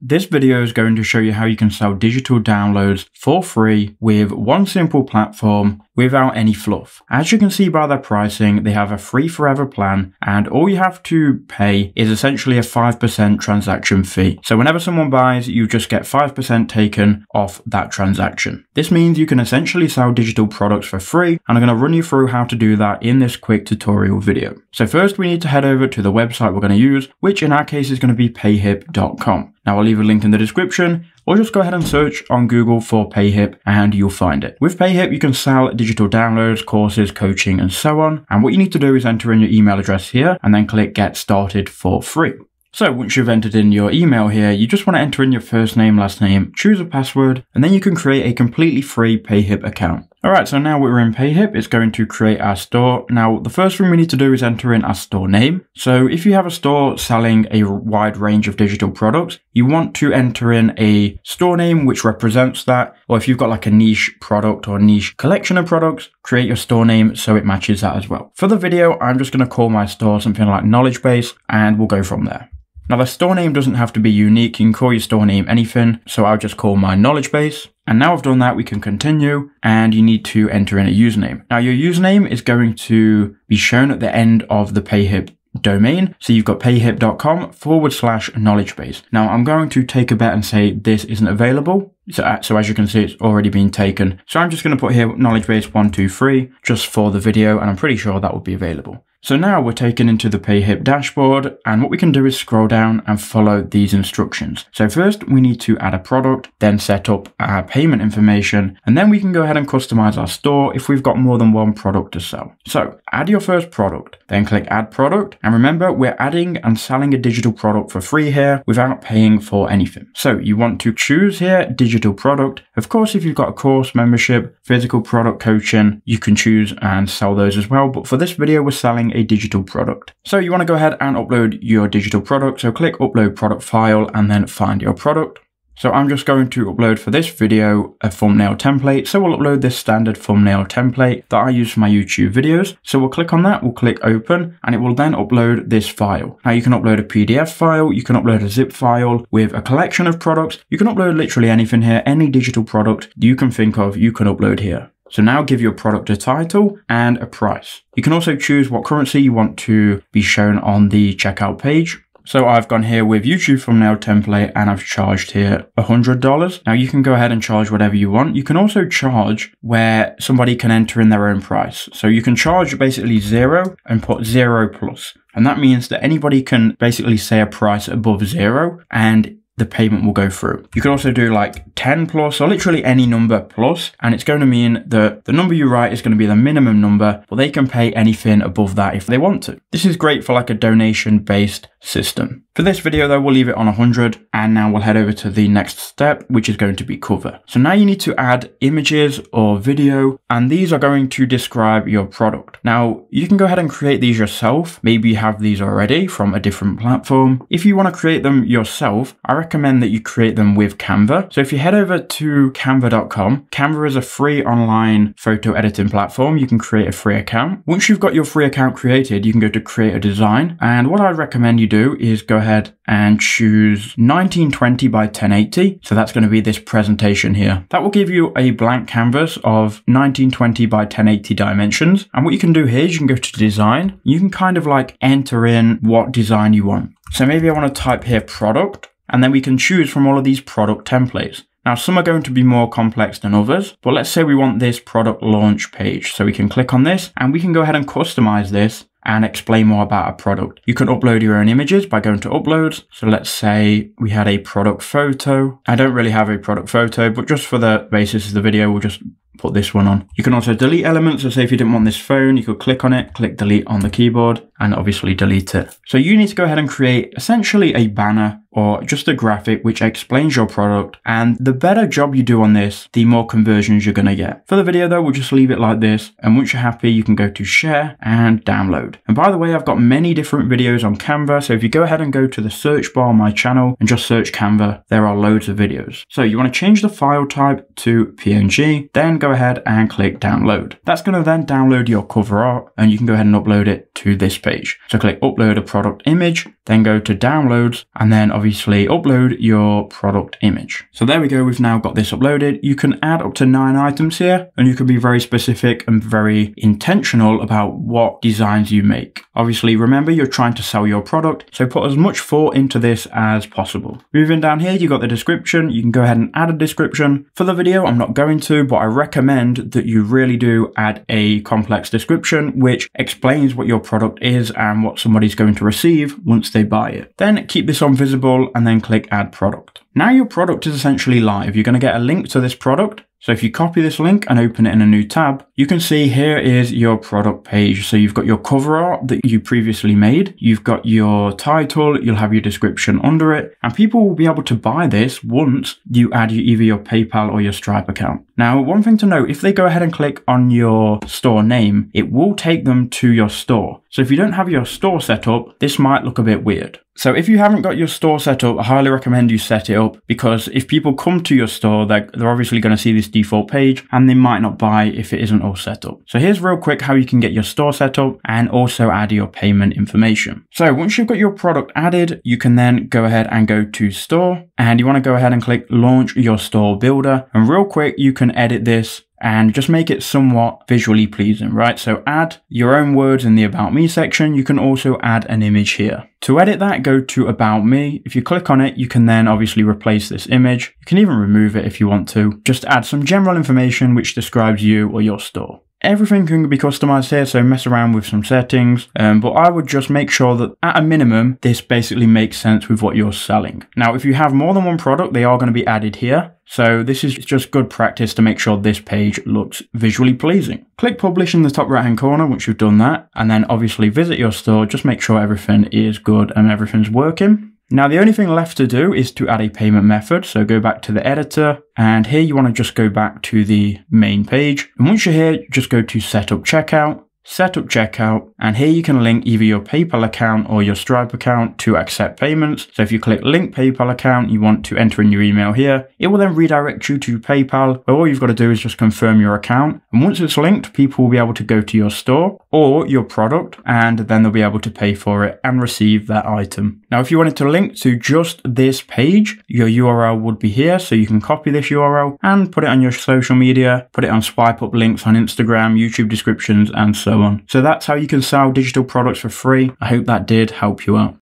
This video is going to show you how you can sell digital downloads for free with one simple platform without any fluff. As you can see by their pricing, they have a free forever plan and all you have to pay is essentially a 5% transaction fee. So whenever someone buys, you just get 5% taken off that transaction. This means you can essentially sell digital products for free, and I'm going to run you through how to do that in this quick tutorial video. So first we need to head over to the website we're going to use, which in our case is going to be payhip.com. Now I'll leave a link in the description, or just go ahead and search on Google for Payhip and you'll find it. With Payhip, you can sell digital downloads, courses, coaching, and so on. And what you need to do is enter in your email address here and then click Get Started for free. So once you've entered in your email here, you just want to enter in your first name, last name, choose a password, and then you can create a completely free Payhip account. Alright, so now we're in Payhip, it's going to create our store. Now, the first thing we need to do is enter in our store name. So if you have a store selling a wide range of digital products, you want to enter in a store name which represents that. Or if you've got like a niche product or niche collection of products, create your store name so it matches that as well. For the video, I'm just going to call my store something like KnowledgeBase and we'll go from there. Now the store name doesn't have to be unique, you can call your store name anything, so I'll just call mine KnowledgeBase. And now I've done that, we can continue, and you need to enter in a username. Now your username is going to be shown at the end of the Payhip domain. So you've got payhip.com/KnowledgeBase. Now I'm going to take a bet and say this isn't available. So as you can see, it's already been taken. So I'm just going to put here KnowledgeBase123 just for the video, and I'm pretty sure that will be available. So now we're taken into the Payhip dashboard, and what we can do is scroll down and follow these instructions. So first we need to add a product, then set up our payment information, and then we can go ahead and customize our store if we've got more than one product to sell. So add your first product, then click add product. And remember, we're adding and selling a digital product for free here without paying for anything. So you want to choose here digital product. Of course, if you've got a course, membership, physical product, coaching, you can choose and sell those as well. But for this video, we're selling a digital product. So you want to go ahead and upload your digital product. So click upload product file and then find your product. So I'm just going to upload for this video a thumbnail template. So we'll upload this standard thumbnail template that I use for my YouTube videos. So we'll click on that, we'll click open, and it will then upload this file. Now you can upload a PDF file, you can upload a zip file with a collection of products. You can upload literally anything here, any digital product you can think of, you can upload here. So now give your product a title and a price. You can also choose what currency you want to be shown on the checkout page. So I've gone here with YouTube thumbnail template and I've charged here $100. Now you can go ahead and charge whatever you want. You can also charge where somebody can enter in their own price. So you can charge basically 0 and put 0 plus. And that means that anybody can basically say a price above 0 and the payment will go through. You can also do like 10 plus or literally any number plus, and it's going to mean that the number you write is going to be the minimum number, but they can pay anything above that if they want to. This is great for like a donation based system. For this video though, we'll leave it on 100, and now we'll head over to the next step, which is going to be cover. So now you need to add images or video, and these are going to describe your product. Now you can go ahead and create these yourself. Maybe you have these already from a different platform. If you want to create them yourself, I recommend that you create them with Canva. So if you head over to canva.com, Canva is a free online photo editing platform. You can create a free account. Once you've got your free account created, you can go to create a design. And what I'd recommend you do is go ahead and choose 1920 by 1080. So that's going to be this presentation here. That will give you a blank canvas of 1920 by 1080 dimensions. And what you can do here is you can go to design. You can kind of like enter in what design you want. So maybe I want to type here product, and then we can choose from all of these product templates. Now, some are going to be more complex than others, but let's say we want this product launch page. So we can click on this and we can go ahead and customize this and explain more about a product. You can upload your own images by going to uploads. So let's say we had a product photo. I don't really have a product photo, but just for the basis of the video, we'll just put this one on. You can also delete elements. So say if you didn't want this phone, you could click on it, click delete on the keyboard, and obviously delete it. So you need to go ahead and create essentially a banner or just a graphic which explains your product. And the better job you do on this, the more conversions you're going to get. For the video though, we'll just leave it like this. And once you're happy, you can go to share and download. And by the way, I've got many different videos on Canva. So if you go ahead and go to the search bar on my channel and just search Canva, there are loads of videos. So you want to change the file type to PNG, then go ahead and click download. That's going to then download your cover art, and you can go ahead and upload it to this page. So click upload a product image, then go to downloads, and then obviously upload your product image. So there we go, we've now got this uploaded. You can add up to 9 items here, and you can be very specific and very intentional about what designs you make. Obviously, remember you're trying to sell your product, so put as much thought into this as possible. Moving down here, you've got the description. You can go ahead and add a description. For the video, I'm not going to, but I recommend that you really do add a complex description which explains what your product is and what somebody's going to receive once they buy it. Then keep this on visible and then click add product. Now your product is essentially live. You're going to get a link to this product. So if you copy this link and open it in a new tab, you can see here is your product page. So you've got your cover art that you previously made. You've got your title, you'll have your description under it, and people will be able to buy this once you add either your PayPal or your Stripe account. Now, one thing to note, if they go ahead and click on your store name, it will take them to your store. So if you don't have your store set up, this might look a bit weird. So if you haven't got your store set up, I highly recommend you set it up, because if people come to your store, they're obviously going to see this default page and they might not buy if it isn't all set up. So here's real quick how you can get your store set up and also add your payment information. So once you've got your product added, you can then go ahead and go to store, and you want to go ahead and click launch your store builder. And real quick, you can edit this and just make it somewhat visually pleasing, right? So add your own words in the About Me section. You can also add an image here. To edit that, go to About Me. If you click on it, you can then obviously replace this image. You can even remove it if you want to. Just add some general information which describes you or your store. Everything can be customized here, so mess around with some settings, but I would just make sure that at a minimum, this basically makes sense with what you're selling. Now, if you have more than one product, they are going to be added here. So this is just good practice to make sure this page looks visually pleasing. Click publish in the top right hand corner once you've done that, and then obviously visit your store. Just make sure everything is good and everything's working. Now, the only thing left to do is to add a payment method. So go back to the editor, and here you want to just go back to the main page. And once you're here, just go to set up checkout, and here you can link either your PayPal account or your Stripe account to accept payments. So if you click link PayPal account, you want to enter in your email here. It will then redirect you to PayPal, where all you've got to do is just confirm your account. And once it's linked, people will be able to go to your store or your product, and then they'll be able to pay for it and receive that item. Now, if you wanted to link to just this page, your URL would be here. So you can copy this URL and put it on your social media, put it on swipe up links on Instagram, YouTube descriptions, and so on. So that's how you can sell digital products for free. I hope that did help you out.